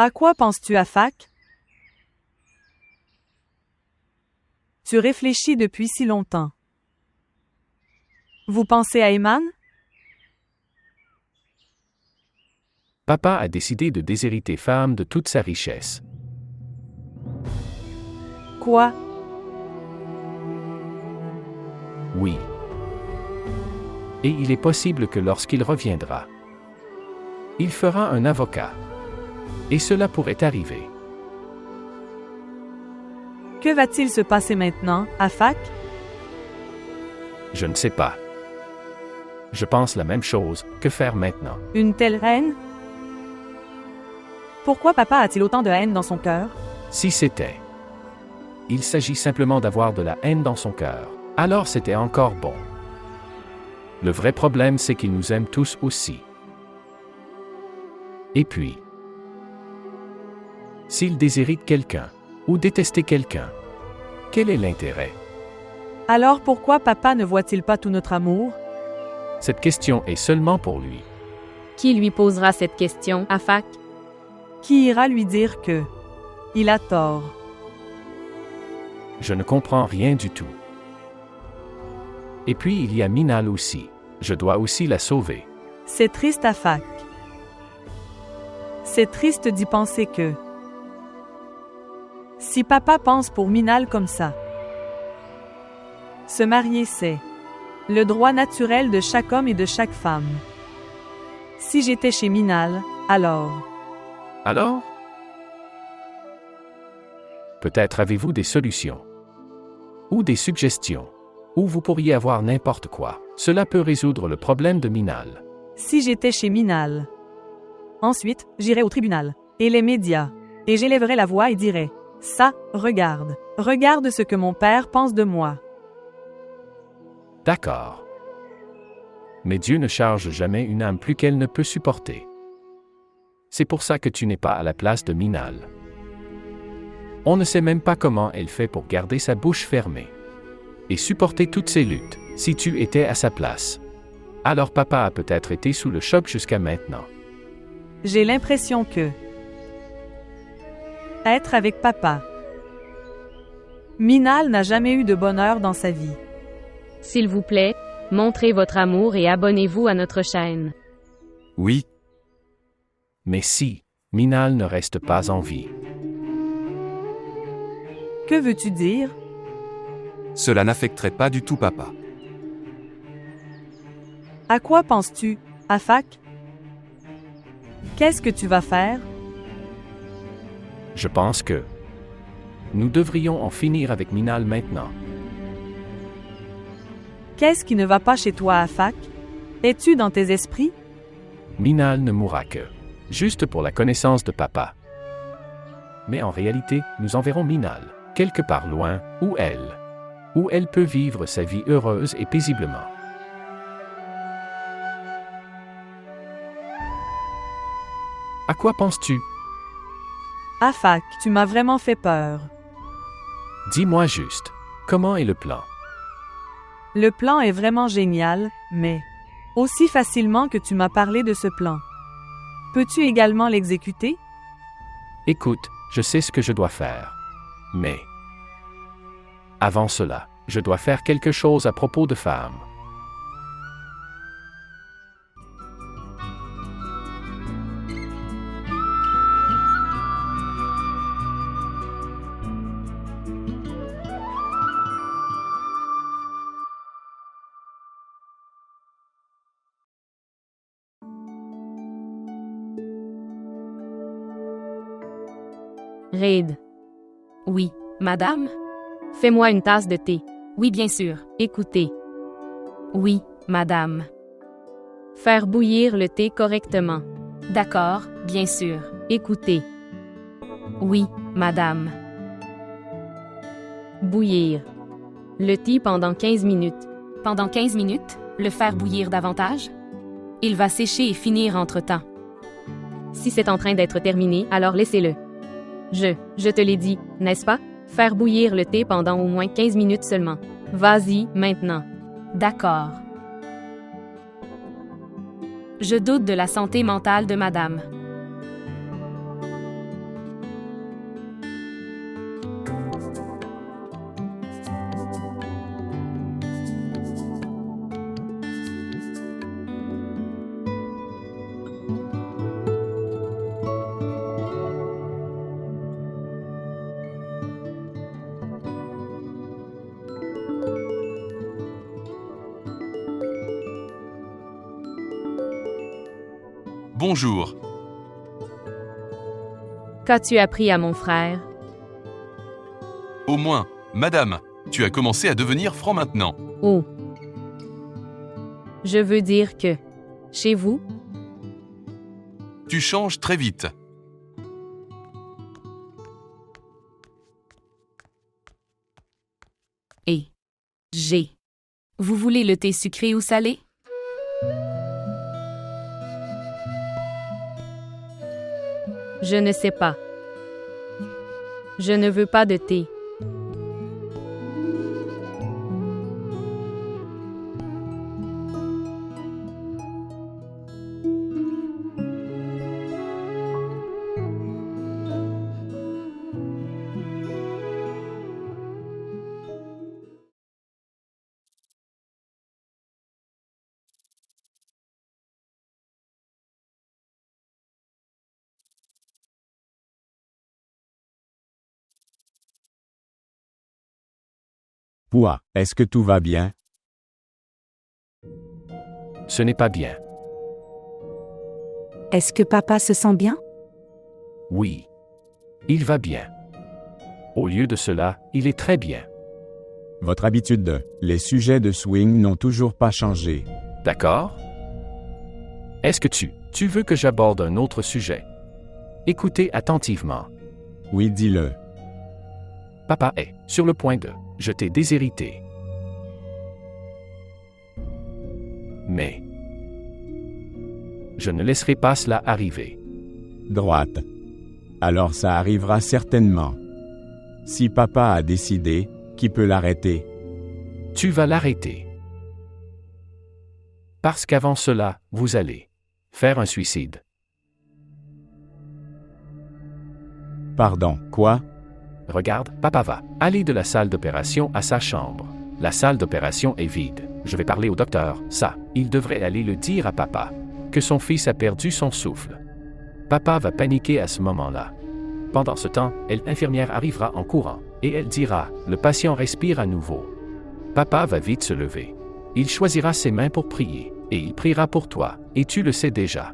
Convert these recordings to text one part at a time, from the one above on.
À quoi penses-tu, Afak? Tu réfléchis depuis si longtemps. Vous pensez à Eman? Papa a décidé de déshériter femme de toute sa richesse. Quoi? Oui. Et il est possible que lorsqu'il reviendra, il fera un avocat. Et cela pourrait arriver. Que va-t-il se passer maintenant, Afak? Je ne sais pas. Je pense la même chose, que faire maintenant? Une telle haine? Pourquoi papa a-t-il autant de haine dans son cœur? Si c'était. Il s'agit simplement d'avoir de la haine dans son cœur. Alors c'était encore bon. Le vrai problème, c'est qu'il nous aime tous aussi. Et puis, s'il déshérite quelqu'un, ou détestait quelqu'un, quel est l'intérêt? Alors pourquoi papa ne voit-il pas tout notre amour? Cette question est seulement pour lui. Qui lui posera cette question, Afak? Qui ira lui dire que il a tort? Je ne comprends rien du tout. Et puis il y a Minal aussi. Je dois aussi la sauver. C'est triste, Afak. C'est triste d'y penser que si papa pense pour Minal comme ça, se marier c'est le droit naturel de chaque homme et de chaque femme. Si j'étais chez Minal, alors... Alors? Peut-être avez-vous des solutions. Ou des suggestions. Ou vous pourriez avoir n'importe quoi. Cela peut résoudre le problème de Minal. Si j'étais chez Minal. Ensuite, j'irais au tribunal. Et les médias. Et j'élèverais la voix et dirais, ça, regarde. Regarde ce que mon père pense de moi. D'accord. Mais Dieu ne charge jamais une âme plus qu'elle ne peut supporter. C'est pour ça que tu n'es pas à la place de Minal. On ne sait même pas comment elle fait pour garder sa bouche fermée et supporter toutes ces luttes. Si tu étais à sa place, alors papa a peut-être été sous le choc jusqu'à maintenant. J'ai l'impression que être avec papa. Minal n'a jamais eu de bonheur dans sa vie. S'il vous plaît, montrez votre amour et abonnez-vous à notre chaîne. Oui, Mais si Minal ne reste pas en vie, Que veux-tu dire? cela n'affecterait pas du tout papa. À quoi penses-tu, Afak? Qu'est-ce que tu vas faire? je pense que nous devrions en finir avec Minal maintenant. Qu'est-ce qui ne va pas chez toi, Afak? Es-tu dans tes esprits? Minal ne mourra que juste pour la connaissance de papa. Mais en réalité, nous enverrons Minal, quelque part loin, où elle peut vivre sa vie heureuse et paisiblement. À quoi penses-tu? Afak, tu m'as vraiment fait peur. Dis-moi juste, comment est le plan? Le plan est vraiment génial, mais aussi facilement que tu m'as parlé de ce plan. Peux-tu également l'exécuter? Écoute, je sais ce que je dois faire. Mais avant cela, je dois faire quelque chose à propos de femmes. Reid. Oui, madame? Fais-moi une tasse de thé. Oui, bien sûr. Écoutez. Oui, madame. Faire bouillir le thé correctement. D'accord, bien sûr. Écoutez. Oui, madame. Bouillir. Le thé pendant 15 minutes. Pendant 15 minutes, le faire bouillir davantage? Il va sécher et finir entre-temps. Si c'est en train d'être terminé, alors laissez-le. Je te l'ai dit, n'est-ce pas? Faire bouillir le thé pendant au moins 15 minutes seulement. Vas-y, maintenant. D'accord. Je doute de la santé mentale de madame. Bonjour. Qu'as-tu appris à mon frère? Au moins, madame, tu as commencé à devenir franc maintenant. Oh. Je veux dire que, chez vous, Tu changes très vite. et j'ai. Vous voulez le thé sucré ou salé? Je ne sais pas. Je ne veux pas de thé. Pouah, est-ce que tout va bien? Ce n'est pas bien. Est-ce que papa se sent bien? Oui. Il va bien. Au lieu de cela, il est très bien. Votre habitude de les sujets de swing n'ont toujours pas changé. D'accord? Est-ce que tu veux que j'aborde un autre sujet? Écoutez attentivement. Oui, dis-le. Papa est sur le point de je t'ai déshérité. Mais je ne laisserai pas cela arriver. Droite. Alors ça arrivera certainement. Si papa a décidé, qui peut l'arrêter? Tu vas l'arrêter. Parce qu'avant cela, vous allez faire un suicide. Pardon, quoi? Regarde, papa va aller de la salle d'opération à sa chambre. La salle d'opération est vide. Je vais parler au docteur. Ça, il devrait aller le dire à papa. Que son fils a perdu son souffle. Papa va paniquer à ce moment-là. Pendant ce temps, l'infirmière arrivera en courant, et elle dira, le patient respire à nouveau. Papa va vite se lever. Il choisira ses mains pour prier, et il priera pour toi, et tu le sais déjà.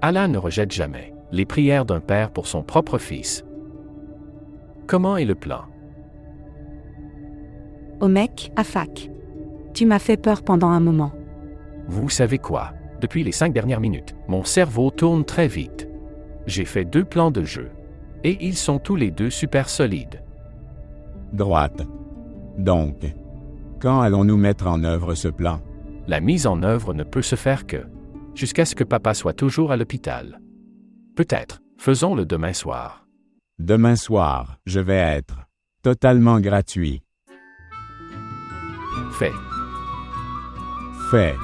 Allah ne rejette jamais les prières d'un père pour son propre fils. Comment est le plan? Au mec, à fac. Tu m'as fait peur pendant un moment. Vous savez quoi? Depuis les 5 dernières minutes, mon cerveau tourne très vite. J'ai fait 2 plans de jeu. Et ils sont tous les 2 super solides. Droite. Donc, quand allons-nous mettre en œuvre ce plan? La mise en œuvre ne peut se faire que jusqu'à ce que papa soit toujours à l'hôpital. Peut-être, faisons-le demain soir. Demain soir, je vais être totalement gratuit. Fait. Fait.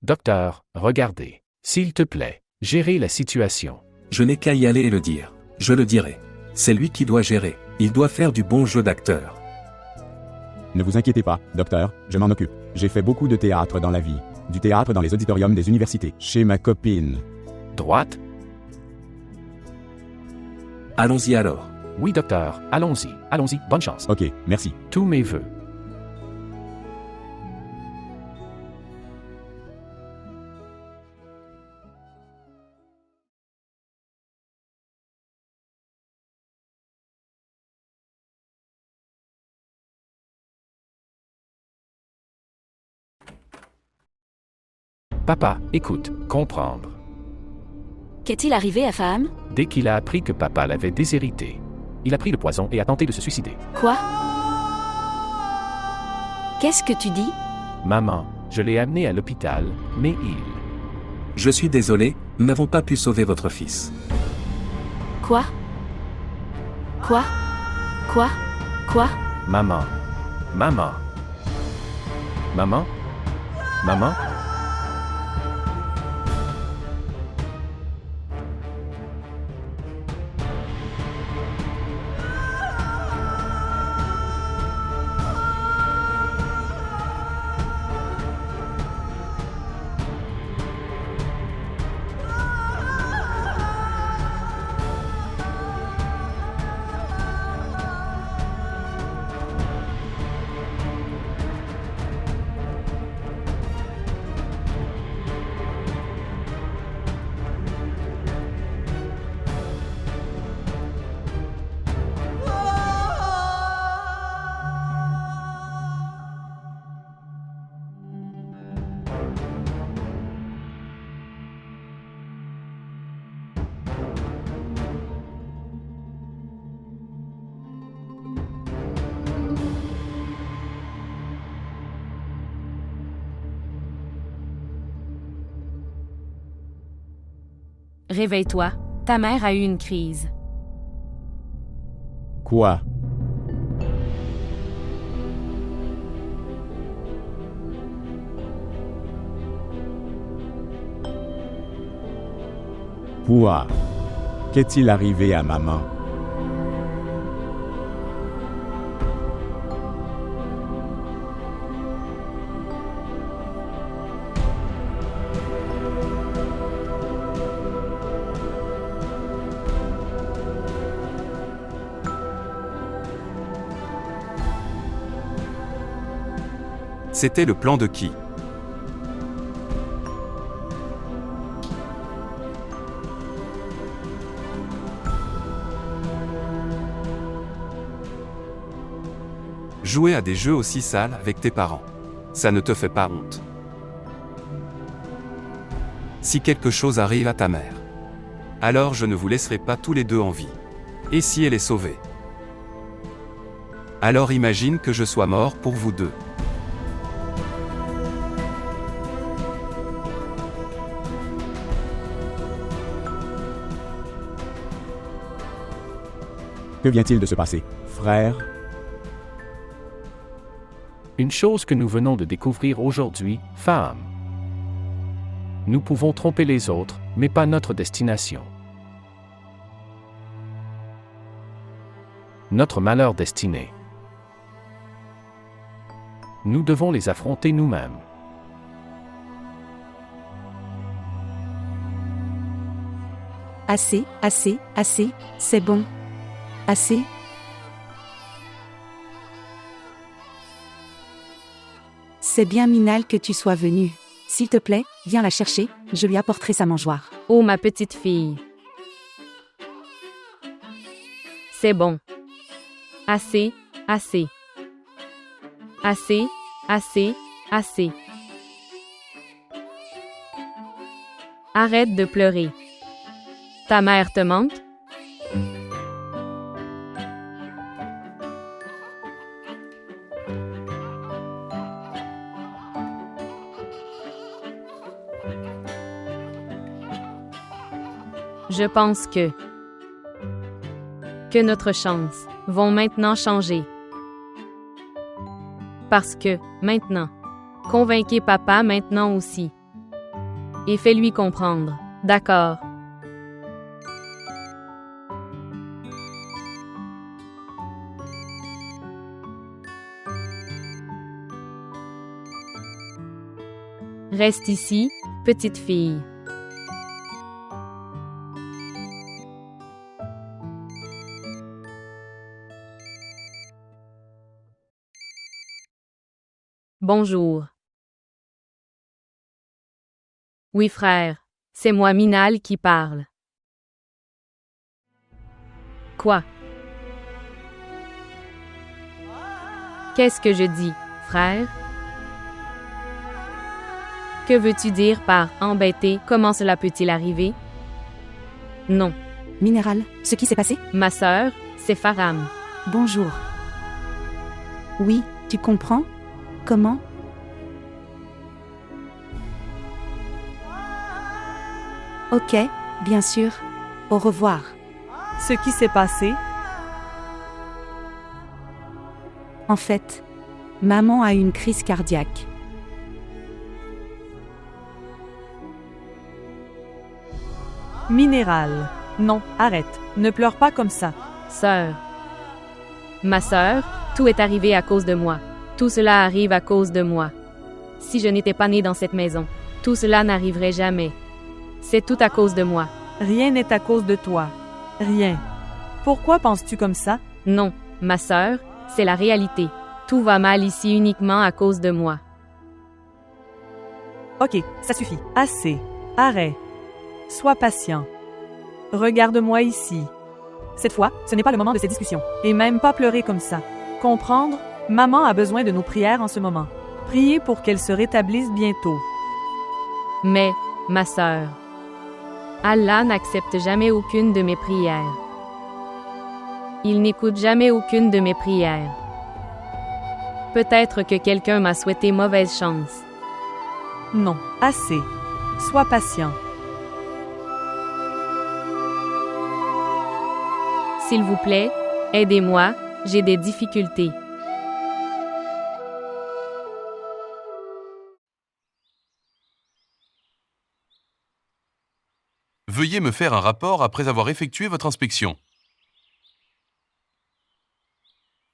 Docteur, regardez. S'il te plaît, gérez la situation. Je n'ai qu'à y aller et le dire. Je le dirai. C'est lui qui doit gérer. Il doit faire du bon jeu d'acteur. Ne vous inquiétez pas, docteur, je m'en occupe. J'ai fait beaucoup de théâtre dans la vie. Du théâtre dans les auditoriums des universités, chez ma copine. Droite? Allons-y alors. Oui, docteur, allons-y, bonne chance. Ok, merci. Tous mes vœux. Papa, écoute, comprendre. Qu'est-il arrivé à Faham? Dès qu'il a appris que papa l'avait déshérité, il a pris le poison et a tenté de se suicider. Quoi? Qu'est-ce que tu dis? Maman, je l'ai amené à l'hôpital, mais Je suis désolé, nous n'avons pas pu sauver votre fils. Quoi? Quoi? Quoi? Quoi? Maman. Maman. Maman? Maman? Réveille-toi, ta mère a eu une crise. Quoi? Quoi? Qu'est-il arrivé à maman? C'était le plan de qui? Jouer à des jeux aussi sales avec tes parents. Ça ne te fait pas honte? Si quelque chose arrive à ta mère, alors je ne vous laisserai pas tous les deux en vie. Et si elle est sauvée? Alors imagine que je sois mort pour vous deux. Que vient-il de se passer, frère? Une chose que nous venons de découvrir aujourd'hui, femme. Nous pouvons tromper les autres, mais pas notre destination. Notre malheur destiné. Nous devons les affronter nous-mêmes. Assez, assez, assez, c'est bon. Assez. C'est bien Minal que tu sois venue. S'il te plaît, viens la chercher, je lui apporterai sa mangeoire. Oh ma petite fille. C'est bon. Assez, assez. Assez, assez, assez. Arrête de pleurer. Ta mère te manque? Je pense que notre chance vont maintenant changer. Parce que, maintenant, convainquez papa maintenant aussi. Et fais-lui comprendre, d'accord? Reste ici, petite fille. Bonjour. Oui frère, c'est moi Minal qui parle. Quoi? Qu'est-ce que je dis, frère? Que veux-tu dire par « embêté » comment cela peut-il arriver? Non. Minéral, ce qui s'est passé? Ma sœur, c'est Faram. Bonjour. Oui, tu comprends? Comment? Ok, bien sûr. Au revoir. Ce qui s'est passé? En fait, maman a eu une crise cardiaque. Minéral. Non, arrête. Ne pleure pas comme ça. Sœur. Ma sœur, tout est arrivé à cause de moi. Tout cela arrive à cause de moi. Si je n'étais pas née dans cette maison, tout cela n'arriverait jamais. C'est tout à cause de moi. Rien n'est à cause de toi. Rien. Pourquoi penses-tu comme ça? Non, ma sœur, c'est la réalité. Tout va mal ici uniquement à cause de moi. Ok, ça suffit. Assez. Arrête. Sois patient. Regarde-moi ici. Cette fois, ce n'est pas le moment de ces discussions. Et même pas pleurer comme ça. Comprendre? Maman a besoin de nos prières en ce moment. Priez pour qu'elle se rétablisse bientôt. Mais, ma sœur, Allah n'accepte jamais aucune de mes prières. Il n'écoute jamais aucune de mes prières. Peut-être que quelqu'un m'a souhaité mauvaise chance. Non, assez. Sois patient. S'il vous plaît, aidez-moi, j'ai des difficultés. Veuillez me faire un rapport après avoir effectué votre inspection.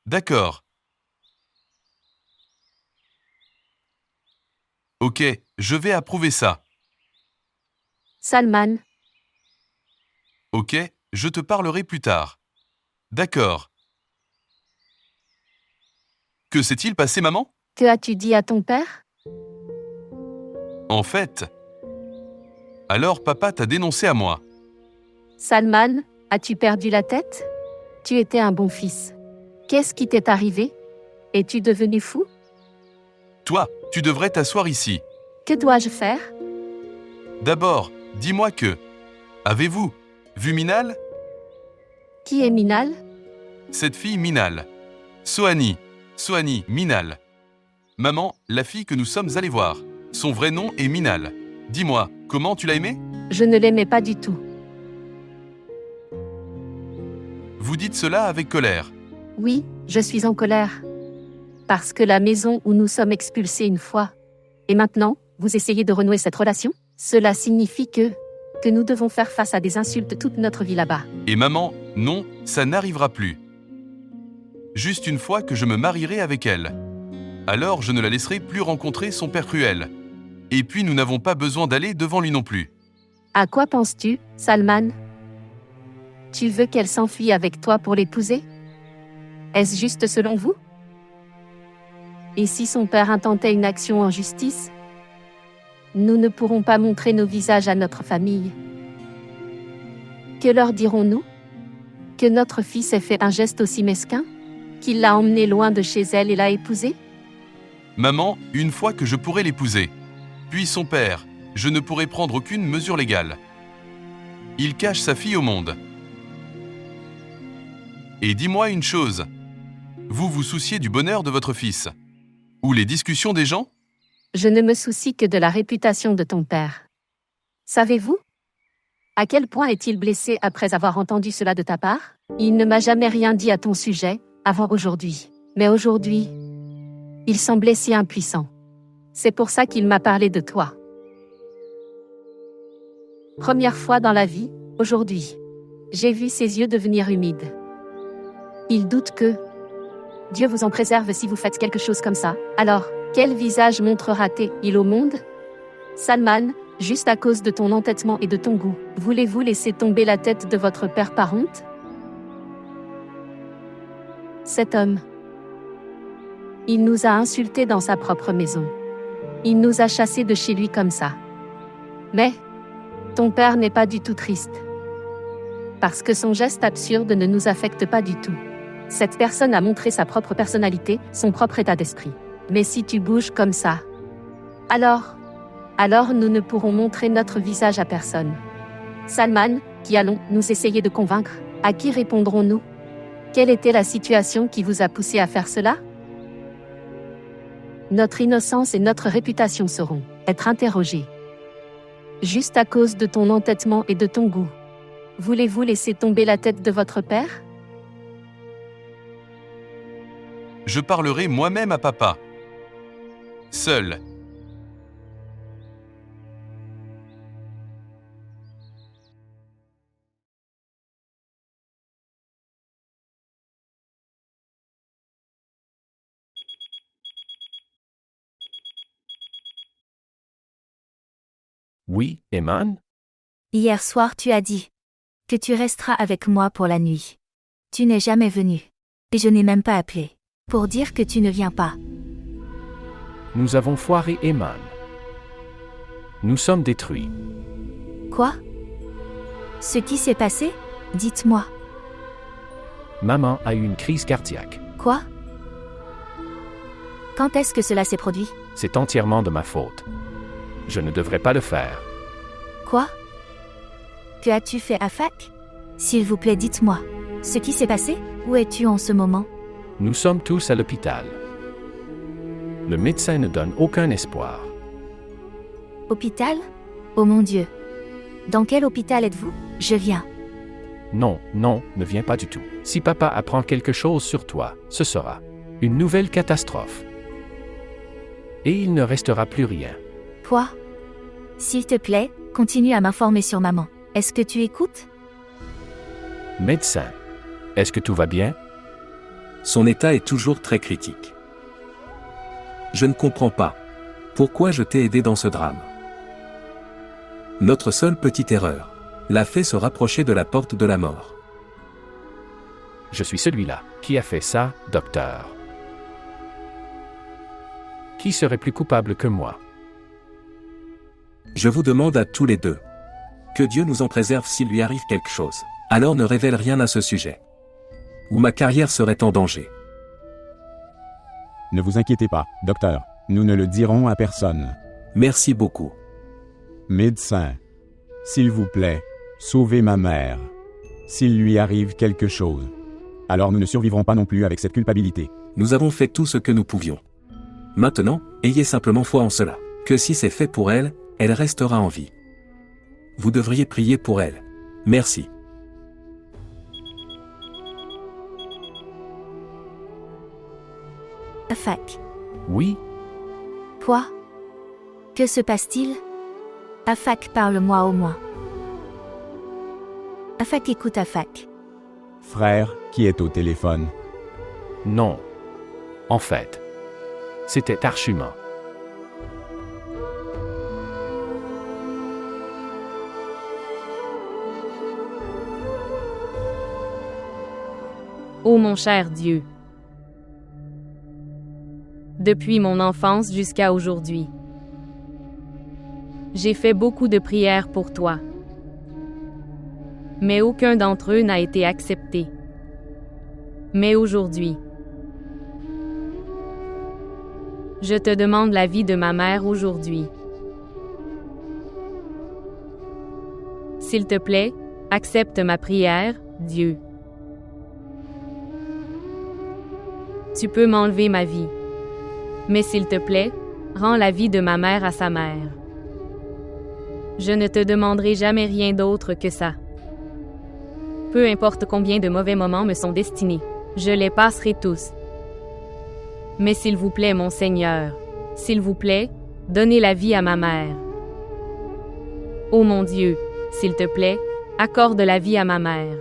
D'accord. Ok, je vais approuver ça. Salman, Ok, je te parlerai plus tard. D'accord. Que s'est-il passé, maman? que as-tu dit à ton père? En fait... Alors papa t'a dénoncé à moi. Salman, as-tu perdu la tête? Tu étais un bon fils. Qu'est-ce qui t'est arrivé? Es-tu devenu fou? Toi, tu devrais t'asseoir ici. Que dois-je faire? D'abord, dis-moi que... Avez-vous vu Minal? Qui est Minal? Cette fille Minal. Sohani Minal. Maman, la fille que nous sommes allés voir. Son vrai nom est Minal. Dis-moi, comment tu l'as aimée? Je ne l'aimais pas du tout. Vous dites cela avec colère. Oui, je suis en colère. Parce que la maison où nous sommes expulsés une fois. Et maintenant, vous essayez de renouer cette relation? Cela signifie que nous devons faire face à des insultes toute notre vie là-bas. Et maman, non, ça n'arrivera plus. Juste une fois que je me marierai avec elle. Alors je ne la laisserai plus rencontrer son père cruel. Et puis nous n'avons pas besoin d'aller devant lui non plus. À quoi penses-tu, Salman? Tu veux qu'elle s'enfuie avec toi pour l'épouser? Est-ce juste selon vous? Et si son père intentait une action en justice? Nous ne pourrons pas montrer nos visages à notre famille. Que leur dirons-nous? Que notre fils ait fait un geste aussi mesquin? Qu'il l'a emmenée loin de chez elle et l'a épousée? Maman, une fois que je pourrai l'épouser. Puis son père, je ne pourrai prendre aucune mesure légale. Il cache sa fille au monde. Et dis-moi une chose. Vous vous souciez du bonheur de votre fils? Ou les discussions des gens? Je ne me soucie que de la réputation de ton père. Savez-vous? À quel point est-il blessé après avoir entendu cela de ta part? Il ne m'a jamais rien dit à ton sujet, avant aujourd'hui. Mais aujourd'hui, il semblait si impuissant. C'est pour ça qu'il m'a parlé de toi. Première fois dans la vie, aujourd'hui. J'ai vu ses yeux devenir humides. Il doute que... Dieu vous en préserve si vous faites quelque chose comme ça. Alors, quel visage montrera-t-il au monde? Salman, juste à cause de ton entêtement et de ton goût, voulez-vous laisser tomber la tête de votre père par honte? Cet homme, il nous a insultés dans sa propre maison. Il nous a chassés de chez lui comme ça. Mais, ton père n'est pas du tout triste. Parce que son geste absurde ne nous affecte pas du tout. Cette personne a montré sa propre personnalité, son propre état d'esprit. Mais si tu bouges comme ça, alors nous ne pourrons montrer notre visage à personne. Salman, qui allons-nous essayer de convaincre? À qui répondrons-nous? Quelle était la situation qui vous a poussé à faire cela? Notre innocence et notre réputation seront être interrogées. Juste à cause de ton entêtement et de ton goût. Voulez-vous laisser tomber la tête de votre père? Je parlerai moi-même à papa. Seul. Oui, Eman? Hier soir tu as dit que tu resteras avec moi pour la nuit. Tu n'es jamais venu. Et je n'ai même pas appelé pour dire que tu ne viens pas. Nous avons foiré Eman. Nous sommes détruits. Quoi? Ce qui s'est passé? Dites-moi. Maman a eu une crise cardiaque. Quoi? Quand est-ce que cela s'est produit? C'est entièrement de ma faute. Je ne devrais pas le faire. Quoi? Que as-tu fait à Fac? S'il vous plaît, dites-moi. Ce qui s'est passé? Où es-tu en ce moment? Nous sommes tous à l'hôpital. Le médecin ne donne aucun espoir. Hôpital? Oh mon Dieu. Dans quel hôpital êtes-vous? Je viens. Non, non, ne viens pas du tout. Si papa apprend quelque chose sur toi, ce sera une nouvelle catastrophe. Et il ne restera plus rien. Quoi? S'il te plaît, continue à m'informer sur maman. Est-ce que tu écoutes? Médecin, est-ce que tout va bien? Son état est toujours très critique. Je ne comprends pas. Pourquoi je t'ai aidé dans ce drame? Notre seule petite erreur l'a fait se rapprocher de la porte de la mort. Je suis celui-là qui a fait ça, docteur. Qui serait plus coupable que moi? Je vous demande à tous les deux. Que Dieu nous en préserve s'il lui arrive quelque chose. Alors ne révèle rien à ce sujet. Ou ma carrière serait en danger. Ne vous inquiétez pas, docteur. Nous ne le dirons à personne. Merci beaucoup. Médecin, s'il vous plaît, sauvez ma mère. S'il lui arrive quelque chose, alors nous ne survivrons pas non plus avec cette culpabilité. Nous avons fait tout ce que nous pouvions. Maintenant, ayez simplement foi en cela. Que si c'est fait pour elle, elle restera en vie. Vous devriez prier pour elle. Merci. Afak. Oui, Quoi? Que se passe-t-il? Afak, parle-moi au moins. Afak, écoute Afak. Frère, qui est au téléphone? non. En fait, c'était Archuma. Ô mon cher Dieu, depuis mon enfance jusqu'à aujourd'hui, j'ai fait beaucoup de prières pour toi, mais aucun d'entre eux n'a été accepté. Mais aujourd'hui, je te demande la vie de ma mère aujourd'hui. S'il te plaît, accepte ma prière, Dieu. Tu peux m'enlever ma vie. Mais s'il te plaît, rends la vie de ma mère à sa mère. Je ne te demanderai jamais rien d'autre que ça. Peu importe combien de mauvais moments me sont destinés, je les passerai tous. Mais s'il vous plaît, mon Seigneur, s'il vous plaît, donnez la vie à ma mère. Ô mon Dieu, s'il te plaît, accorde la vie à ma mère.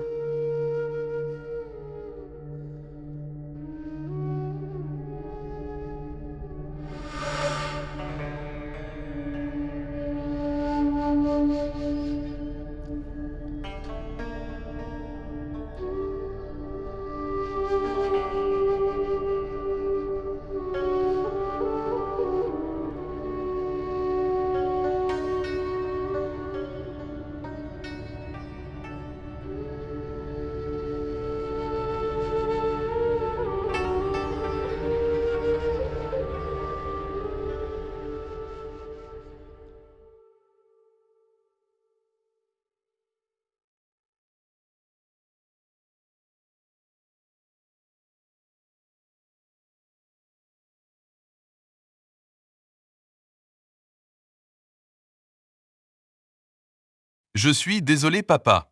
Je suis désolé, papa.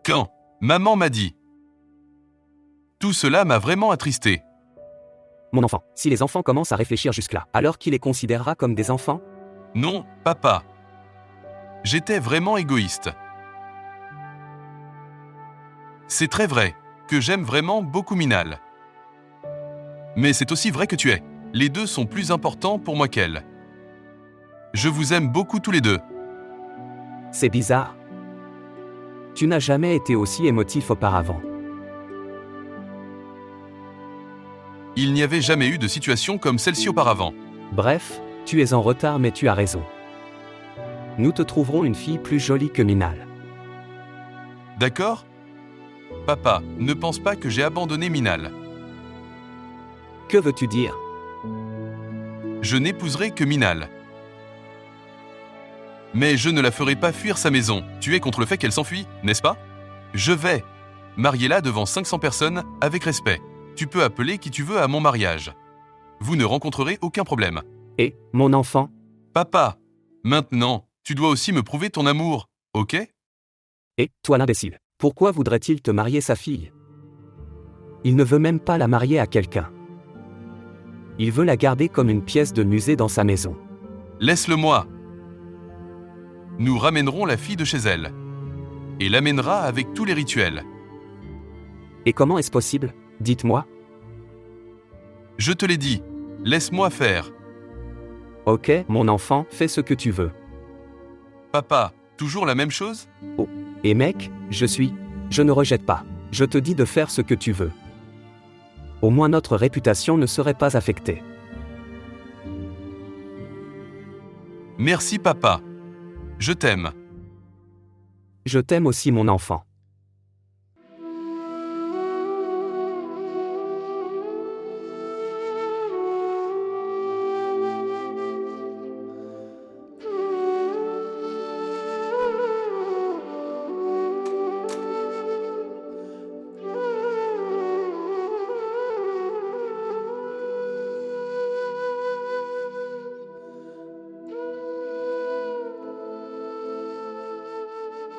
Quand maman m'a dit. Tout cela m'a vraiment attristé. Mon enfant, si les enfants commencent à réfléchir jusque-là, alors qui les considérera comme des enfants? Non, papa. J'étais vraiment égoïste. C'est très vrai que j'aime vraiment beaucoup Minal. Mais c'est aussi vrai que tu es. Les deux sont plus importants pour moi qu'elle. Je vous aime beaucoup tous les deux. C'est bizarre. Tu n'as jamais été aussi émotif auparavant. Il n'y avait jamais eu de situation comme celle-ci auparavant. Bref, tu es en retard mais tu as raison. Nous te trouverons une fille plus jolie que Minal. D'accord? Papa, ne pense pas que j'ai abandonné Minal. Que veux-tu dire? Je n'épouserai que Minal. Mais je ne la ferai pas fuir sa maison. Tu es contre le fait qu'elle s'enfuit, n'est-ce pas? Je vais. Mariez-la devant 500 personnes, avec respect. Tu peux appeler qui tu veux à mon mariage. Vous ne rencontrerez aucun problème. Et, mon enfant? Papa, maintenant, tu dois aussi me prouver ton amour, ok? Et, toi l'imbécile, pourquoi voudrait-il te marier sa fille? Il ne veut même pas la marier à quelqu'un. Il veut la garder comme une pièce de musée dans sa maison. Laisse-le-moi. Nous ramènerons la fille de chez elle. Et l'amènera avec tous les rituels. Et comment est-ce possible? Dites-moi. Je te l'ai dit, laisse-moi faire. Ok, mon enfant, fais ce que tu veux. Papa, toujours la même chose? Oh. Et mec, je ne rejette pas. Je te dis de faire ce que tu veux. Au moins notre réputation ne serait pas affectée. Merci papa. Je t'aime. Je t'aime aussi mon enfant.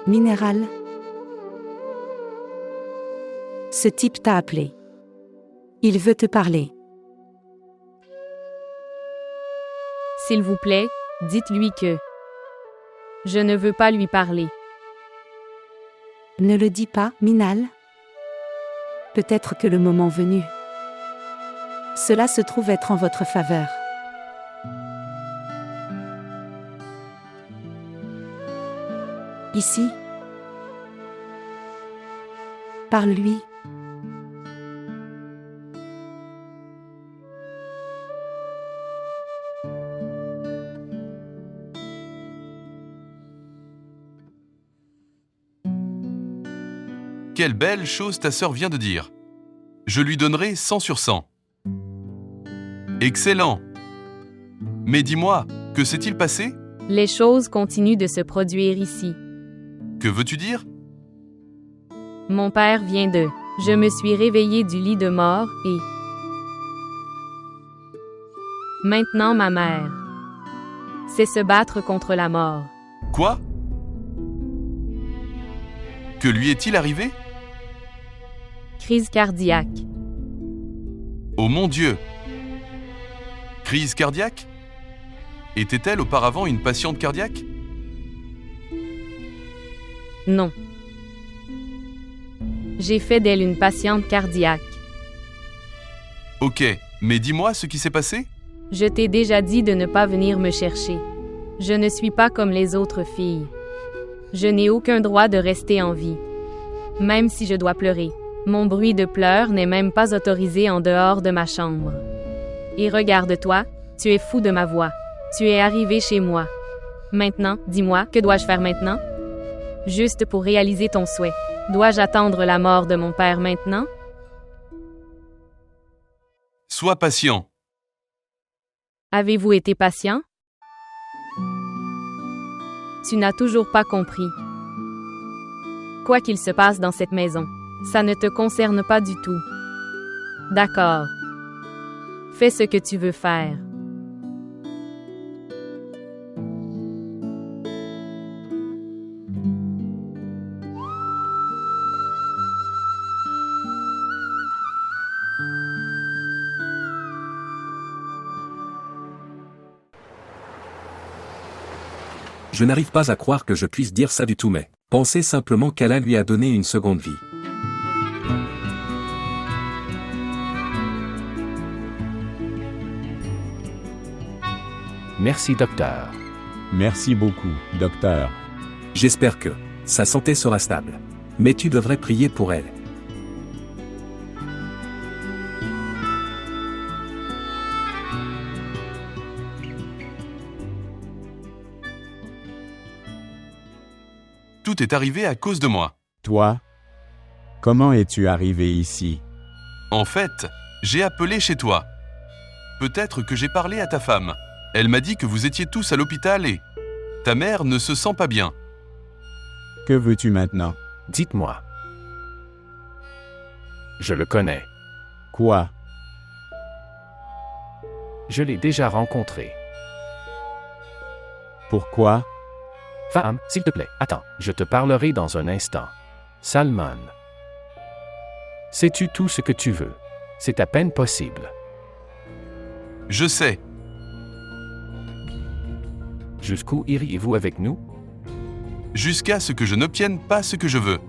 Minéral. Ce type t'a appelé. Il veut te parler. S'il vous plaît, dites-lui que je ne veux pas lui parler. Ne le dis pas, Minal. Peut-être que le moment venu. Cela se trouve être en votre faveur. Ici. Parle-lui. Quelle belle chose ta sœur vient de dire. Je lui donnerai 100 sur 100. Excellent. Mais dis-moi, que s'est-il passé? Les choses continuent de se produire ici. Que veux-tu dire? Mon père vient de... Je me suis réveillée du lit de mort et... Maintenant ma mère. C'est se battre contre la mort. Quoi? Que lui est-il arrivé? Crise cardiaque. Oh mon Dieu! Crise cardiaque? Était-elle auparavant une patiente cardiaque? Non. J'ai fait d'elle une patiente cardiaque. Ok, mais dis-moi ce qui s'est passé? Je t'ai déjà dit de ne pas venir me chercher. Je ne suis pas comme les autres filles. Je n'ai aucun droit de rester en vie. Même si je dois pleurer. Mon bruit de pleurs n'est même pas autorisé en dehors de ma chambre. Et regarde-toi, tu es fou de ma voix. Tu es arrivé chez moi. Maintenant, dis-moi, que dois-je faire maintenant? Juste pour réaliser ton souhait. Dois-je attendre la mort de mon père maintenant? Sois patient. Avez-vous été patient? Tu n'as toujours pas compris. Quoi qu'il se passe dans cette maison, ça ne te concerne pas du tout. D'accord. Fais ce que tu veux faire. Je n'arrive pas à croire que je puisse dire ça du tout, mais pensez simplement qu'Allah lui a donné une seconde vie. Merci, docteur. Merci beaucoup, docteur. J'espère que sa santé sera stable. Mais tu devrais prier pour elle. Tout est arrivé à cause de moi. Toi? Comment es-tu arrivé ici? En fait, j'ai appelé chez toi. Peut-être que j'ai parlé à ta femme. Elle m'a dit que vous étiez tous à l'hôpital et... Ta mère ne se sent pas bien. Que veux-tu maintenant? Dites-moi. Je le connais. Quoi? Je l'ai déjà rencontré. Pourquoi? Faham, s'il te plaît, attends, je te parlerai dans un instant. Salman. Sais-tu tout ce que tu veux? C'est à peine possible. Je sais. Jusqu'où iriez-vous avec nous? Jusqu'à ce que je n'obtienne pas ce que je veux.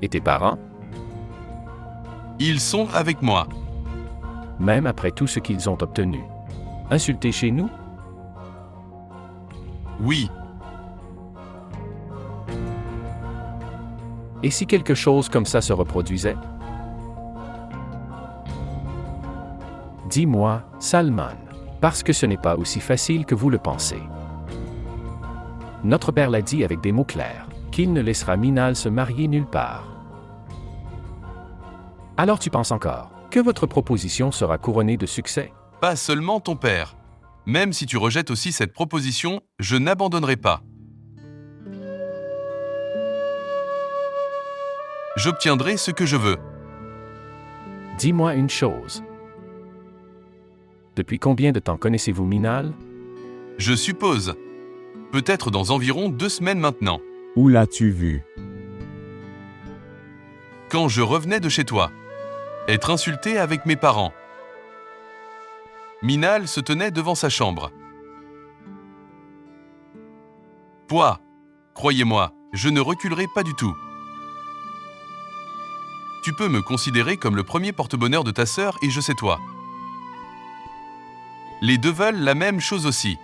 Et tes parents? Ils sont avec moi. Même après tout ce qu'ils ont obtenu. Insultés chez nous? Oui. Et si quelque chose comme ça se reproduisait? Dis-moi, Salman, parce que ce n'est pas aussi facile que vous le pensez. Notre père l'a dit avec des mots clairs, qu'il ne laissera Minal se marier nulle part. Alors tu penses encore que votre proposition sera couronnée de succès? Pas seulement ton père. Même si tu rejettes aussi cette proposition, je n'abandonnerai pas. J'obtiendrai ce que je veux. Dis-moi une chose. Depuis combien de temps connaissez-vous Minal? Je suppose. Peut-être dans environ 2 semaines maintenant. Où l'as-tu vu? Quand je revenais de chez toi. Être insulté avec mes parents. Minal se tenait devant sa chambre. Poids. Croyez-moi, je ne reculerai pas du tout. Tu peux me considérer comme le premier porte-bonheur de ta sœur et je sais toi. Les deux veulent la même chose aussi.